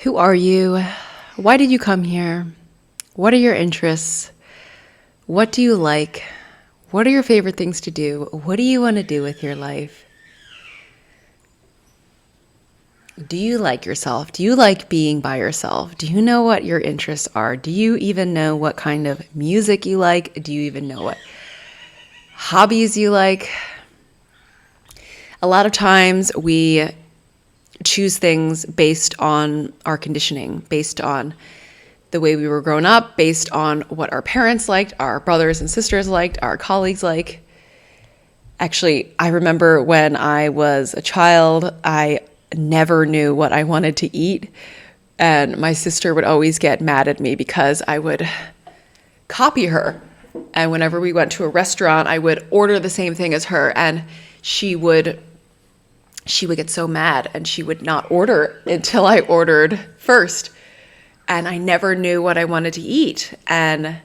Who are you? Why did you come here? What are your interests? What do you like? What are your favorite things to do? What do you want to do with your life? Do you like yourself? Do you like being by yourself? Do you know what your interests are? Do you even know what kind of music you like? Do you even know what hobbies you like? A lot of times we choose things based on our conditioning, based on the way we were grown up, based on what our parents liked, our brothers and sisters liked, our colleagues like. Actually, I remember when I was a child, I never knew what I wanted to eat. And my sister would always get mad at me because I would copy her. And whenever we went to a restaurant, I would order the same thing as her. And she would get so mad and she would not order until I ordered first. And I never knew what I wanted to eat. And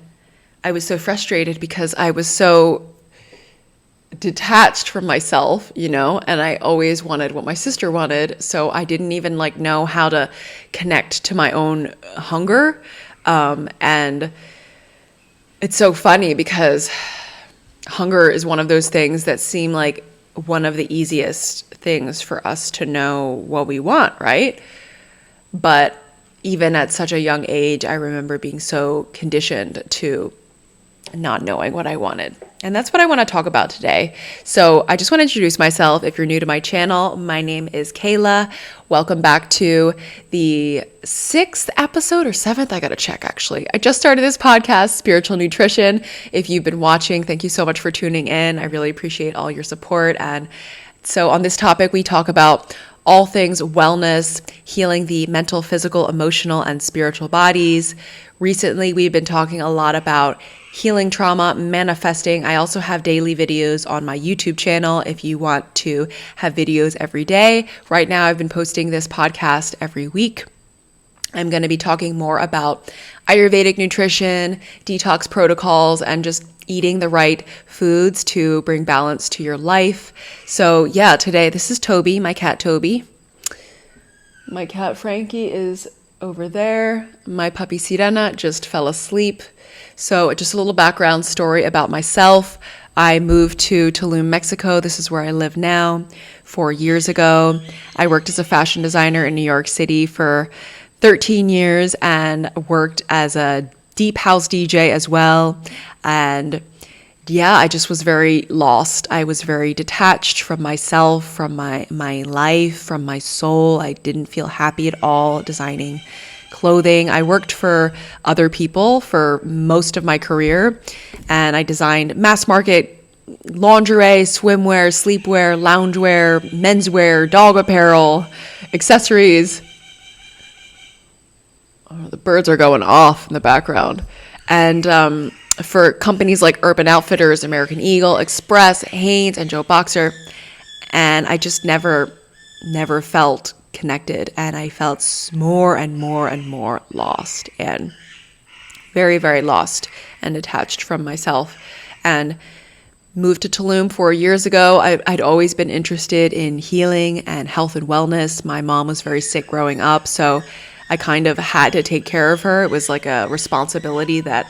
I was so frustrated because I was so detached from myself, and I always wanted what my sister wanted. So I didn't even know how to connect to my own hunger. And it's so funny because hunger is one of those things that seem like one of the easiest things for us to know what we want, right? But even at such a young age, I remember being so conditioned to not knowing what I wanted. And that's what I want to talk about today. So I just want to introduce myself. If you're new to my channel, my name is Kayla. Welcome back to the 6th episode or 7th. I got to check actually. I just started this podcast, Spiritual Nutrition. If you've been watching, thank you so much for tuning in. I really appreciate all your support. And so on this topic, we talk about all things wellness, healing the mental, physical, emotional, and spiritual bodies. Recently, we've been talking a lot about healing trauma, manifesting. I also have daily videos on my YouTube channel if you want to have videos every day. Right now, I've been posting this podcast every week. I'm going to be talking more about Ayurvedic nutrition, detox protocols, and just eating the right foods to bring balance to your life. So yeah, today, this is Toby, my cat Toby. My cat Frankie is over there. My puppy Sirena just fell asleep. So just a little background story about myself. I moved to Tulum, Mexico. This is where I live now. 4 years ago, I worked as a fashion designer in New York City for 13 years and worked as a deep house DJ as well. And yeah, I just was very lost. I was very detached from myself, from my life, from my soul. I didn't feel happy at all designing clothing. I worked for other people for most of my career, and I designed mass market lingerie, swimwear, sleepwear, loungewear, menswear, dog apparel, accessories. Oh, the birds are going off in the background. And for companies like Urban Outfitters, American Eagle, Express, Hanes, and Joe Boxer. And I just never felt connected, and I felt more and more lost, and very, very lost and detached from myself. And moved to Tulum 4 years ago. I'd always been interested in healing and health and wellness. My mom was very sick growing up, so I kind of had to take care of her. It was like a responsibility that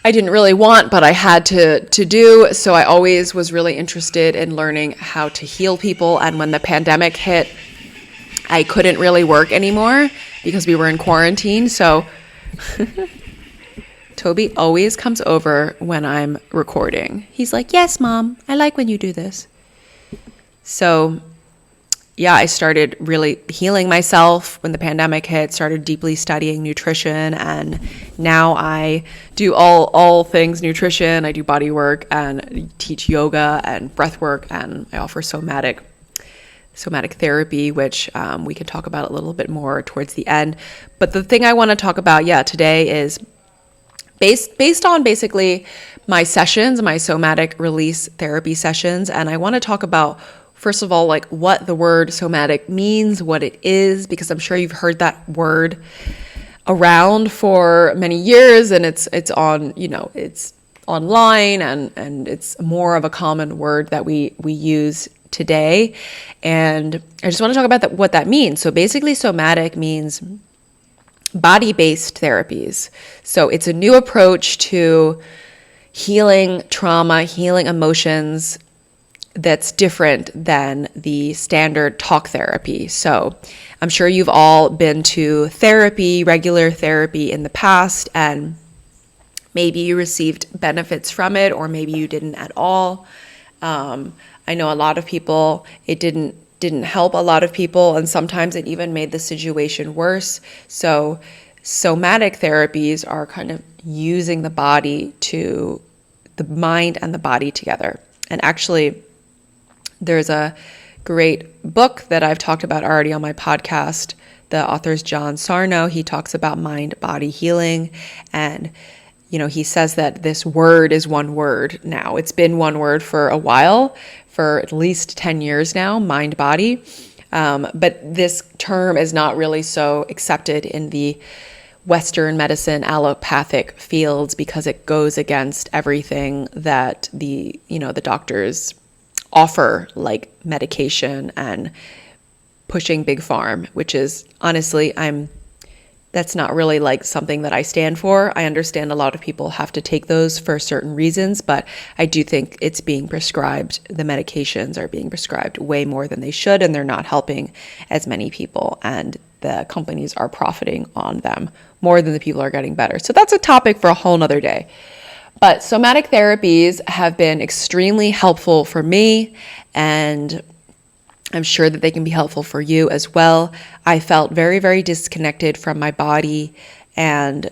I didn't really want, but I had to do. So I always was really interested in learning how to heal people. And when the pandemic hit, I couldn't really work anymore because we were in quarantine. So Toby always comes over when I'm recording. He's like, "Yes, Mom, I like when you do this." So yeah, I started really healing myself when the pandemic hit, started deeply studying nutrition, and now I do all things nutrition. I do body work and teach yoga and breath work, and I offer somatic therapy, which we can talk about a little bit more towards the end. But the thing I want to talk about, today is based on basically my sessions, my somatic release therapy sessions, and I want to talk about, first of all, like what the word somatic means, what it is, because I'm sure you've heard that word around for many years, and it's on, it's online, and it's more of a common word that we use today. And I just want to talk about what that means. So basically, somatic means body-based therapies. So it's a new approach to healing trauma, healing emotions that's different than the standard talk therapy. So I'm sure you've all been to therapy, regular therapy in the past, and maybe you received benefits from it, or maybe you didn't at all. I know a lot of people, it didn't help a lot of people, and sometimes it even made the situation worse. So somatic therapies are kind of using the mind and the body together. And actually, there's a great book that I've talked about already on my podcast. The author's John Sarno. He talks about mind-body healing, and he says that this word is one word now. It's been one word for a while, for at least 10 years now, mind-body. But this term is not really so accepted in the Western medicine, allopathic fields, because it goes against everything that the doctors offer, like medication and pushing big pharma, which is honestly, that's not really like something that I stand for. I understand a lot of people have to take those for certain reasons, but I do think it's being prescribed. The medications are being prescribed way more than they should, and they're not helping as many people, and the companies are profiting on them more than the people are getting better. So that's a topic for a whole nother day. But somatic therapies have been extremely helpful for me, and I'm sure that they can be helpful for you as well. I felt very, very disconnected from my body, and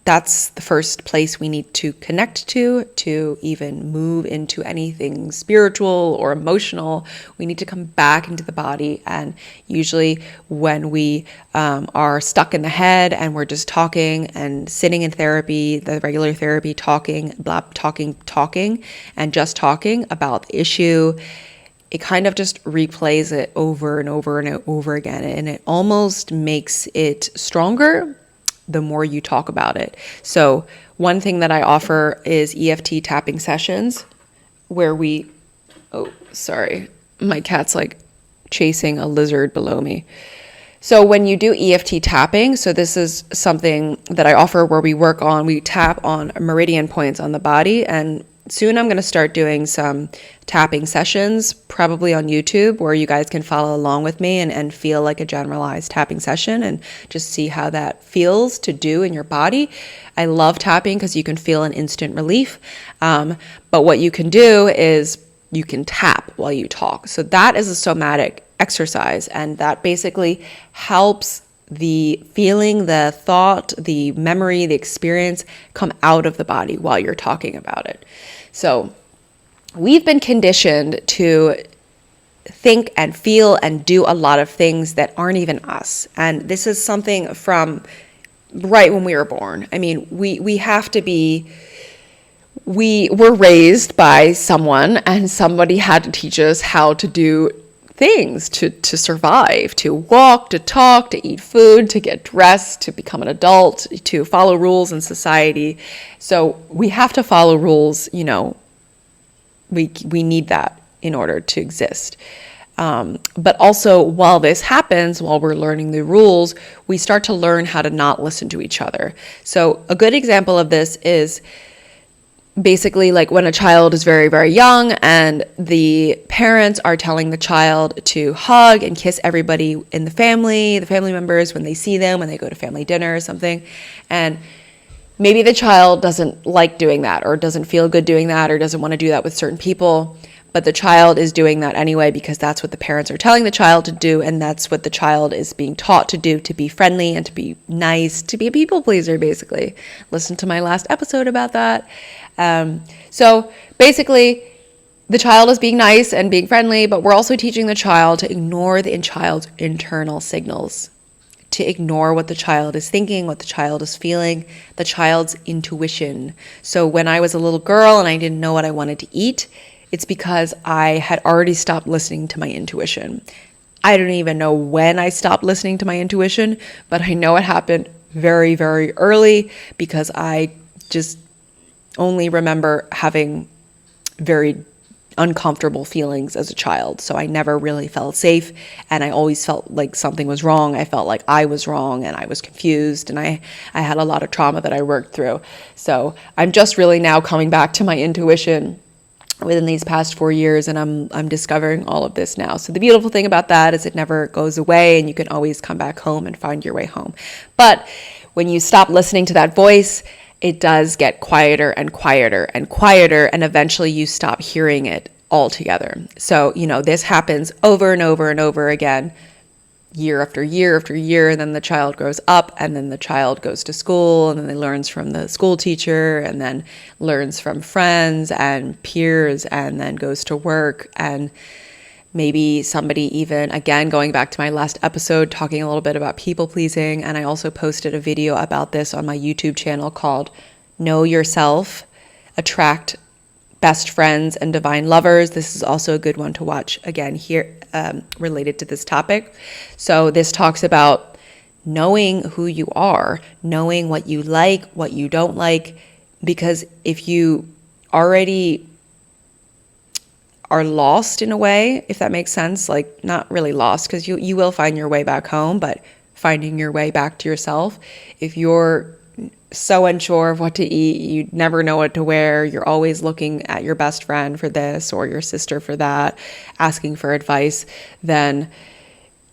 that's the first place we need to connect to even move into anything spiritual or emotional. We need to come back into the body. And usually when we are stuck in the head and we're just talking and sitting in therapy, the regular therapy, talking and just talking about the issue, it kind of just replays it over and over and over again. And it almost makes it stronger the more you talk about it. So one thing that I offer is EFT tapping sessions where my cat's like chasing a lizard below me. So when you do EFT tapping, so this is something that I offer where we tap on meridian points on the body, and soon I'm going to start doing some tapping sessions, probably on YouTube, where you guys can follow along with me and feel like a generalized tapping session and just see how that feels to do in your body. I love tapping because you can feel an instant relief. But what you can do is you can tap while you talk. So that is a somatic exercise, and that basically helps the feeling, the thought, the memory, the experience come out of the body while you're talking about it. So we've been conditioned to think and feel and do a lot of things that aren't even us. And this is something from right when we were born. I mean, we have to be, we were raised by someone, and somebody had to teach us how to do things to survive, to walk, to talk, to eat food, to get dressed, to become an adult, to follow rules in society. So we have to follow rules, we need that in order to exist. But also while this happens, while we're learning the rules, we start to learn how to not listen to each other. So a good example of this is basically like when a child is very, very young and the parents are telling the child to hug and kiss everybody in the family members when they see them, when they go to family dinner or something. And maybe the child doesn't like doing that, or doesn't feel good doing that, or doesn't want to do that with certain people. But the child is doing that anyway because that's what the parents are telling the child to do, and that's what the child is being taught to do, to be friendly and to be nice, to be a people pleaser, basically. Listen to my last episode about that. So basically, the child is being nice and being friendly, but we're also teaching the child to ignore the child's internal signals, to ignore what the child is thinking, what the child is feeling, the child's intuition. So when I was a little girl and I didn't know what I wanted to eat, it's because I had already stopped listening to my intuition. I don't even know when I stopped listening to my intuition, but I know it happened very, very early because I just only remember having very uncomfortable feelings as a child. So I never really felt safe, and I always felt like something was wrong. I felt like I was wrong and I was confused, and I had a lot of trauma that I worked through. So I'm just really now coming back to my intuition within these past 4 years, and I'm discovering all of this now. So the beautiful thing about that is it never goes away, and you can always come back home and find your way home. But when you stop listening to that voice, it does get quieter and quieter and quieter, and eventually you stop hearing it altogether. So, this happens over and over and over again, year after year after year, and then the child grows up, and then the child goes to school, and then they learns from the school teacher, and then learns from friends and peers, and then goes to work, and maybe somebody even, again, going back to my last episode, talking a little bit about people pleasing, and I also posted a video about this on my YouTube channel called Know Yourself, Attract Best Friends and Divine Lovers. This is also a good one to watch, again, here, related to this topic. So this talks about knowing who you are, knowing what you like, what you don't like, because if you already are lost in a way, if that makes sense, like not really lost, because you will find your way back home, but finding your way back to yourself. If you're so unsure of what to eat, you never know what to wear, you're always looking at your best friend for this or your sister for that, asking for advice, then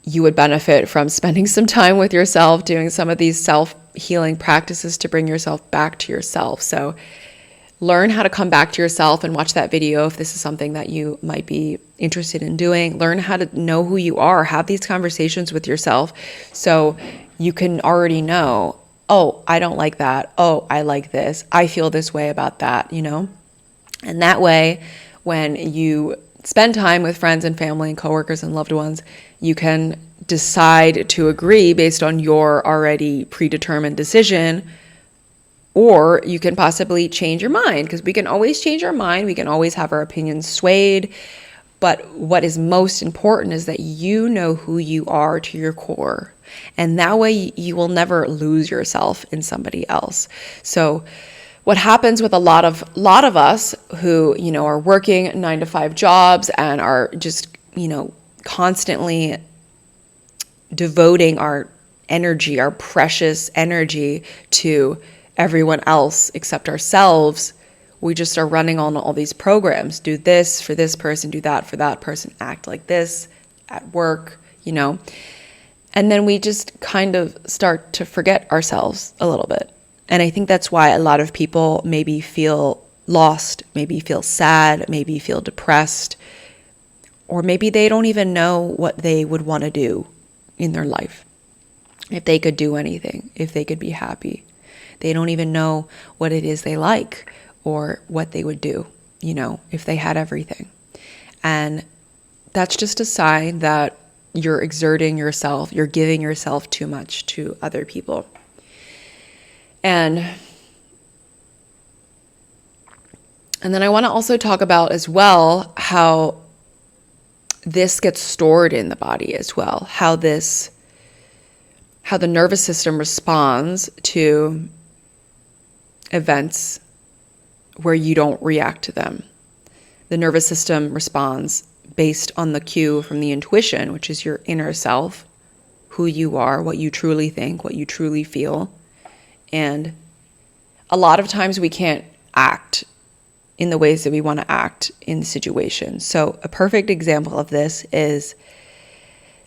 you would benefit from spending some time with yourself, doing some of these self-healing practices to bring yourself back to yourself. So learn how to come back to yourself and watch that video if this is something that you might be interested in doing. Learn how to know who you are. Have these conversations with yourself so you can already know, oh, I don't like that. Oh, I like this. I feel this way about that, And that way, when you spend time with friends and family and coworkers and loved ones, you can decide to agree based on your already predetermined decision, or you can possibly change your mind, because we can always change our mind. We can always have our opinions swayed. But what is most important is that you know who you are to your core. And that way you will never lose yourself in somebody else. So what happens with a lot of us who, are working 9-to-5 jobs and are just, constantly devoting our energy, our precious energy to everyone else except ourselves, we just are running on all these programs. Do this for this person, do that for that person, act like this at work, And then we just kind of start to forget ourselves a little bit. And I think that's why a lot of people maybe feel lost, maybe feel sad, maybe feel depressed, or maybe they don't even know what they would want to do in their life. If they could do anything, if they could be happy. They don't even know what it is they like or what they would do, if they had everything. And that's just a sign that you're exerting yourself, you're giving yourself too much to other people. And then I want to also talk about as well how this gets stored in the body as well, how the nervous system responds to events where you don't react to them. The nervous system responds based on the cue from the intuition, which is your inner self, who you are, what you truly think, what you truly feel. And a lot of times we can't act in the ways that we want to act in situations. So a perfect example of this is,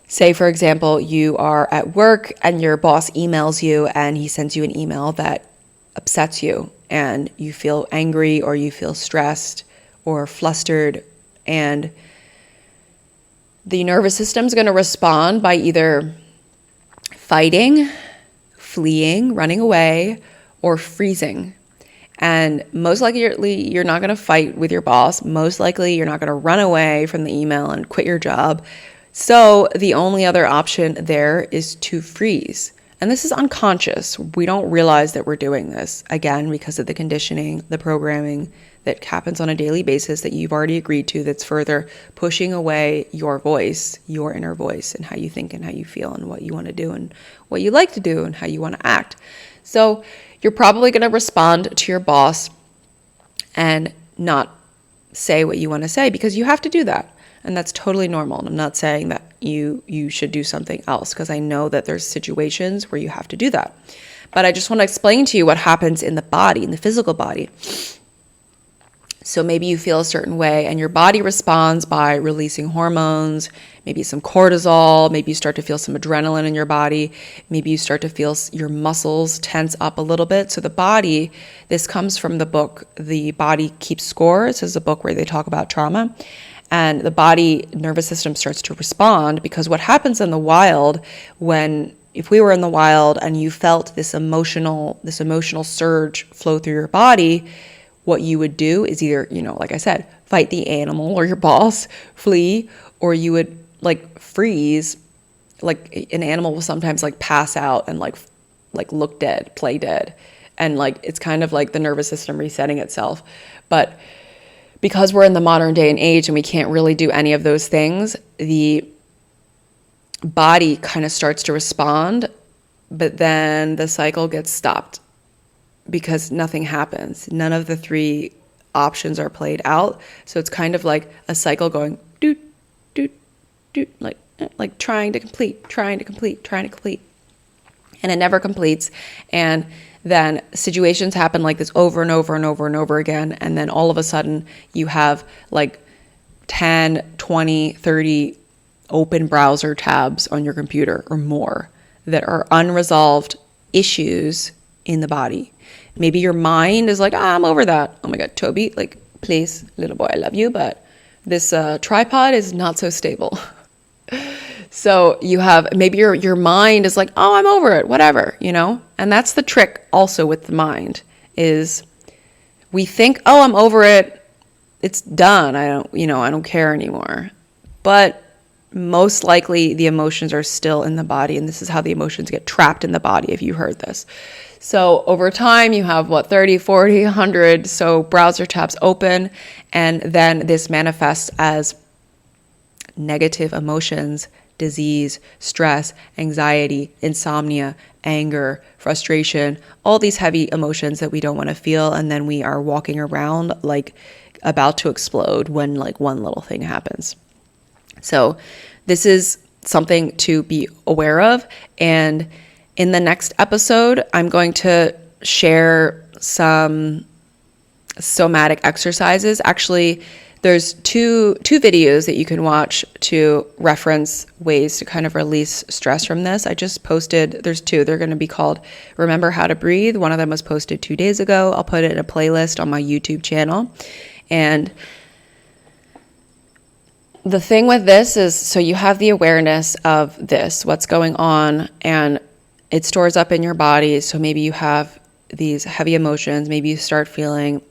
say, for example, you are at work and your boss emails you and he sends you an email that upsets you and you feel angry or you feel stressed or flustered, and the nervous system is going to respond by either fighting, fleeing, running away, or freezing. And most likely you're not going to fight with your boss. Most likely you're not going to run away from the email and quit your job. So the only other option there is to freeze. And this is unconscious. We don't realize that we're doing this, again, because of the conditioning, the programming that happens on a daily basis that you've already agreed to, that's further pushing away your voice, your inner voice, and how you think and how you feel and what you want to do and what you like to do and how you want to act. So you're probably going to respond to your boss and not say what you want to say, because you have to do that. And that's totally normal. And I'm not saying that you should do something else, because I know that there's situations where you have to do that. But I just want to explain to you what happens in the body, in the physical body. So maybe you feel a certain way and your body responds by releasing hormones, maybe some cortisol, maybe you start to feel some adrenaline in your body, maybe you start to feel your muscles tense up a little bit. So the body, this comes from the book, The Body Keeps Score. This is a book where they talk about trauma. And the body nervous system starts to respond, because what happens in the wild, if we were in the wild and you felt this emotional surge flow through your body, what you would do is either, like I said, fight the animal or your boss, flee, or you would like freeze. Like an animal will sometimes like pass out and like look dead, play dead. And like, it's kind of like the nervous system resetting itself. But because we're in the modern day and age and we can't really do any of those things, the body kind of starts to respond, but then the cycle gets stopped because nothing happens. None of the three options are played out. So it's kind of like a cycle going doot, doot, doot, like trying to complete. And it never completes. And then situations happen like this over and over and over and over again. And then all of a sudden you have like 10, 20, 30 open browser tabs on your computer or more that are unresolved issues in the body. Maybe your mind is like, I'm over that. Oh my God, Toby, like, please, little boy, I love you, but this tripod is not so stable. So you have, maybe your mind is like, oh, I'm over it, whatever, And that's the trick also with the mind, is we think, oh, I'm over it, it's done, I don't care anymore. But most likely the emotions are still in the body, and this is how the emotions get trapped in the body, if you heard this. So over time, you have 30, 40, 100 so browser tabs open, and then this manifests as negative emotions, disease, stress, anxiety, insomnia, anger, frustration, all these heavy emotions that we don't want to feel, and then we are walking around like about to explode when like one little thing happens. So this is something to be aware of. And in the next episode, I'm going to share some somatic exercises. Actually, there's two videos that you can watch to reference ways to kind of release stress from this. I just posted, there's two. They're going to be called Remember How to Breathe. One of them was posted 2 days ago. I'll put it in a playlist on my YouTube channel. And the thing with this is, so you have the awareness of this, what's going on, and it stores up in your body. So maybe you have these heavy emotions. Maybe you start feeling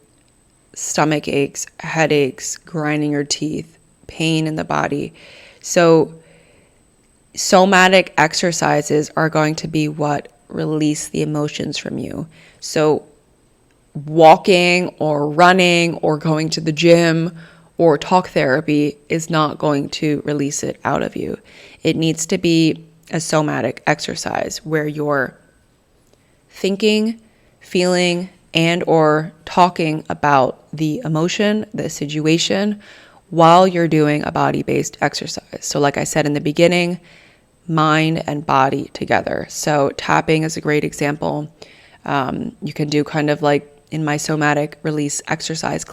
stomach aches, headaches, grinding your teeth, pain in the body. So somatic exercises are going to be what release the emotions from you. So walking or running or going to the gym or talk therapy is not going to release it out of you. It needs to be a somatic exercise where you're thinking, feeling, and or talking about the emotion, the situation, while you're doing a body-based exercise. So like I said in the beginning, mind and body together. So tapping is a great example. You can do kind of like in my somatic release exercise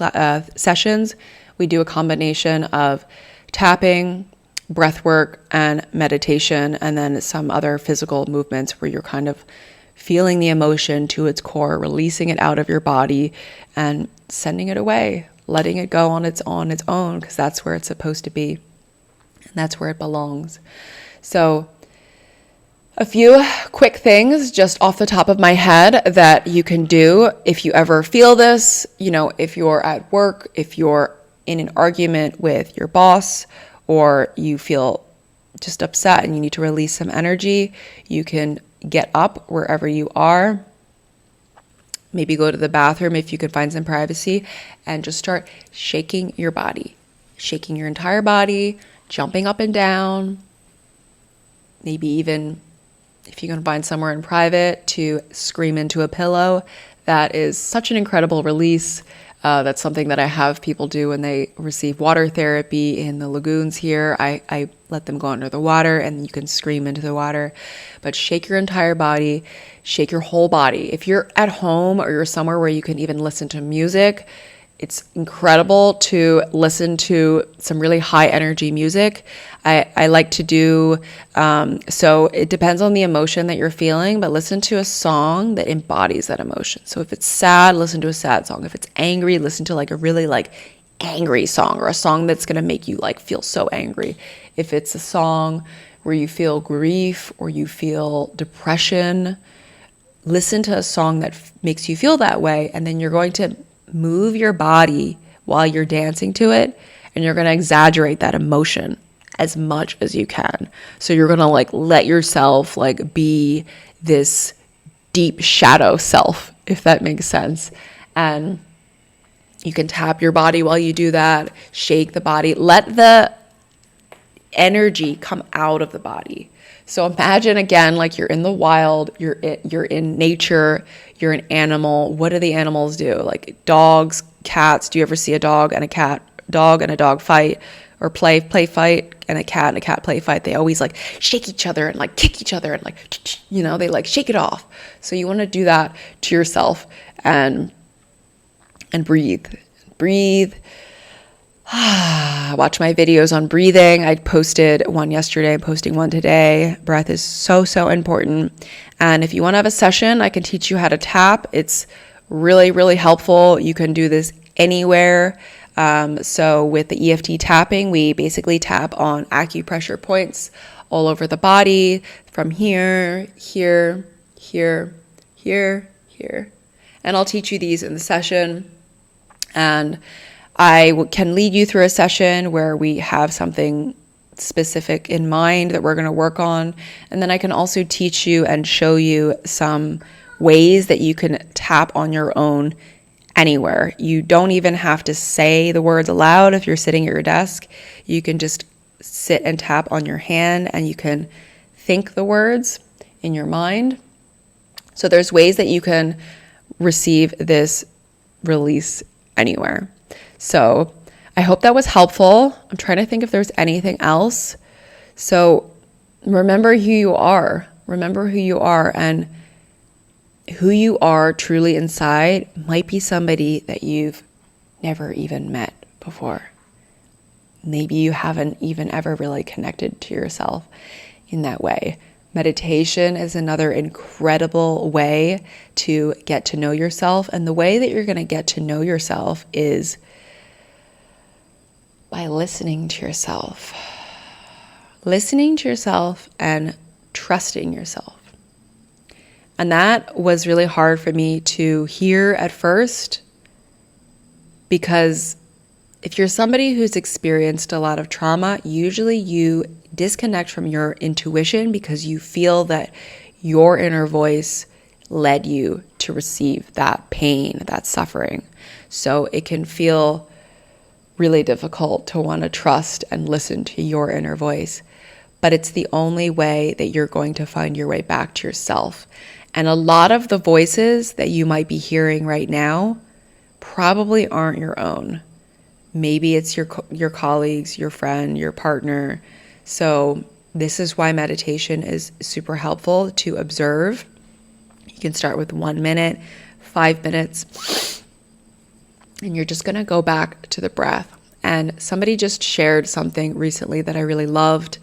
sessions, we do a combination of tapping, breath work, and meditation, and then some other physical movements where you're kind of feeling the emotion to its core, releasing it out of your body and sending it away, letting it go on its own, because that's where it's supposed to be, and that's where it belongs. So a few quick things just off the top of my head that you can do if you ever feel this, if you're at work, if you're in an argument with your boss, or you feel just upset and you need to release some energy, you can get up wherever you are, maybe go to the bathroom if you could find some privacy, and just start shaking your body, shaking your entire body, jumping up and down, maybe even if you can find somewhere in private to scream into a pillow. That is such an incredible release. That's something that I have people do when they receive water therapy in the lagoons here. I let them go under the water and you can scream into the water. But shake your entire body, shake your whole body. If you're at home or you're somewhere where you can even listen to music, it's incredible to listen to some really high energy music. I like to do, so it depends on the emotion that you're feeling, but listen to a song that embodies that emotion. So if it's sad, listen to a sad song. If it's angry, listen to like a really like angry song, or a song that's going to make you like feel so angry. If it's a song where you feel grief or you feel depression, listen to a song that makes you feel that way. And then you're going to move your body while you're dancing to it, and you're going to exaggerate that emotion as much as you can. So you're going to like let yourself like be this deep shadow self, if that makes sense. And you can tap your body while you do that, shake the body, let the energy come out of the body. So imagine again, like you're in the wild, you're in nature, you're an animal. What do the animals do? Like dogs, cats. Do you ever see a dog and a dog fight, or play fight, and a cat play fight? They always like shake each other and like kick each other and like, they like shake it off. So you want to do that to yourself and breathe. Watch my videos on breathing. I posted one yesterday, I'm posting one today. Breath is so, so important. And if you want to have a session, I can teach you how to tap. It's really, really helpful. You can do this anywhere. So with the EFT tapping, we basically tap on acupressure points all over the body, from here. And I'll teach you these in the session. And I can lead you through a session where we have something specific in mind that we're going to work on. And then I can also teach you and show you some ways that you can tap on your own anywhere. You don't even have to say the words aloud if you're sitting at your desk. You can just sit and tap on your hand, and you can think the words in your mind. So there's ways that you can receive this release anywhere. So I hope that was helpful. I'm trying to think if there's anything else. So remember who you are. Remember who you are, and who you are truly inside might be somebody that you've never even met before. Maybe you haven't even ever really connected to yourself in that way. Meditation is another incredible way to get to know yourself. And the way that you're going to get to know yourself is by listening to yourself. Listening to yourself and trusting yourself. And that was really hard for me to hear at first, because if you're somebody who's experienced a lot of trauma, usually you disconnect from your intuition because you feel that your inner voice led you to receive that pain, that suffering. So it can feel really difficult to want to trust and listen to your inner voice. But it's the only way that you're going to find your way back to yourself. And a lot of the voices that you might be hearing right now probably aren't your own. Maybe it's your colleagues, your friend, your partner. So this is why meditation is super helpful to observe. You can start with 1 minute, 5 minutes, and you're just going to go back to the breath. And somebody just shared something recently that I really loved.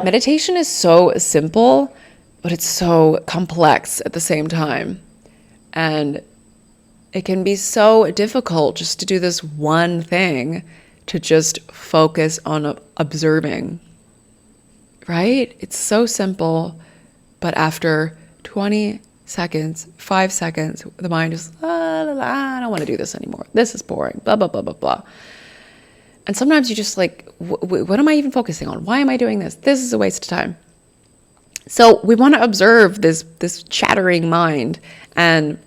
Meditation is so simple, but it's so complex at the same time. And it can be so difficult just to do this one thing, to just focus on observing, right? It's so simple, but after 20 seconds, 5 seconds, the mind is, I don't want to do this anymore. This is boring, blah, blah, blah, blah, blah. And sometimes you just like, what am I even focusing on? Why am I doing this? This is a waste of time. So we want to observe this chattering mind and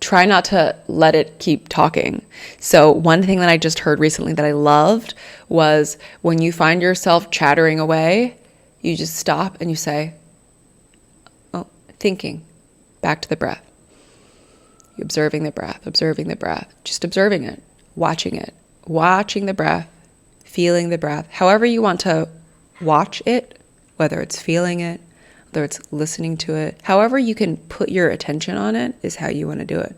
try not to let it keep talking. So one thing that I just heard recently that I loved was, when you find yourself chattering away, you just stop and you say, oh, thinking, back to the breath. observing the breath, just observing it, watching the breath, feeling the breath, however you want to watch it, whether it's feeling it, whether it's listening to it, however you can put your attention on it is how you want to do it.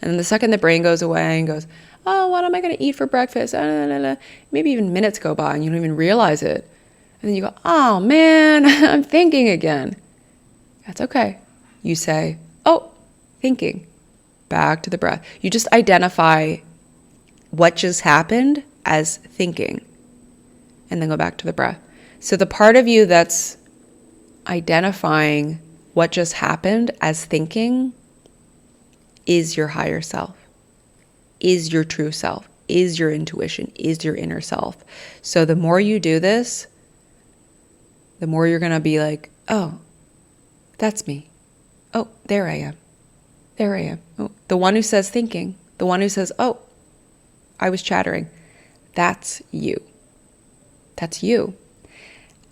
And then the second the brain goes away and goes, oh, what am I going to eat for breakfast? Maybe even minutes go by and you don't even realize it. And then you go, oh man, I'm thinking again. That's okay. You say, oh, thinking. Back to the breath. You just identify what just happened as thinking and then go back to the breath. So the part of you that's identifying what just happened as thinking is your higher self, is your true self, is your intuition, is your inner self. So the more you do this, the more you're going to be like, oh, that's me. Oh, there I am. There I am. Oh, the one who says thinking, the one who says, oh, I was chattering. That's you. That's you.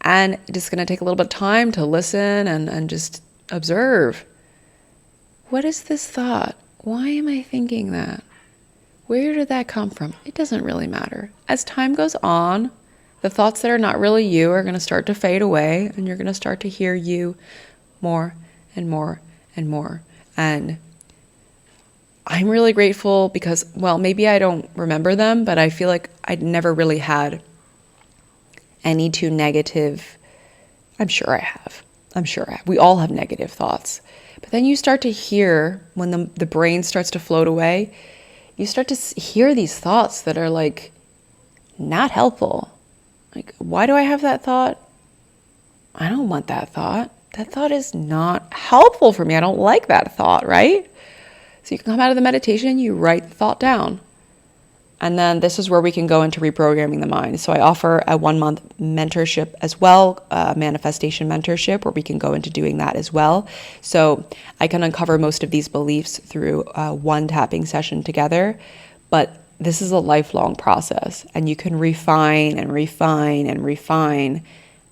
And it's just going to take a little bit of time to listen and just observe. What is this thought? Why am I thinking that? Where did that come from? It doesn't really matter. As time goes on, the thoughts that are not really you are going to start to fade away, and you're going to start to hear you more and more and more. And I'm really grateful because, well, maybe I don't remember them, but I feel like I never really had any too negative. I'm sure I have. We all have negative thoughts. But then you start to hear, when the brain starts to float away, you start to hear these thoughts that are like not helpful. Like, why do I have that thought? I don't want that thought. That thought is not helpful for me. I don't like that thought, right? So you can come out of the meditation, you write the thought down. And then this is where we can go into reprogramming the mind. So I offer a 1-month mentorship as well, manifestation mentorship, where we can go into doing that as well. So I can uncover most of these beliefs through one tapping session together. But this is a lifelong process, and you can refine and refine and refine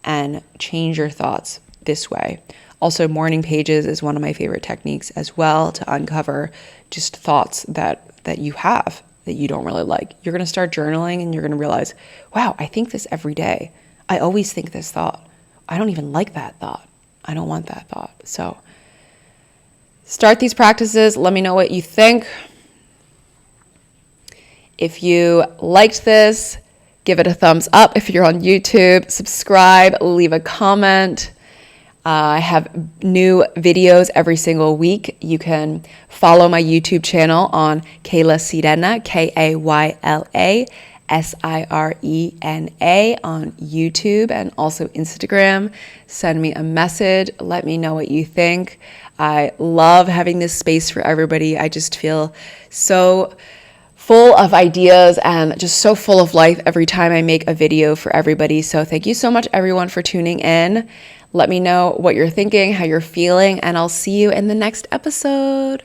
and change your thoughts this way. Also, morning pages is one of my favorite techniques as well, to uncover just thoughts that you have that you don't really like. You're going to start journaling and you're going to realize, wow, I think this every day. I always think this thought. I don't even like that thought. I don't want that thought. So start these practices. Let me know what you think. If you liked this, give it a thumbs up. If you're on YouTube, subscribe, leave a comment. I have new videos every single week. You can follow my YouTube channel on Kayla Sirena, KaylaSirena on YouTube and also Instagram. Send me a message. Let me know what you think. I love having this space for everybody. I just feel so full of ideas and just so full of life every time I make a video for everybody. So thank you so much, everyone, for tuning in. Let me know what you're thinking, how you're feeling, and I'll see you in the next episode.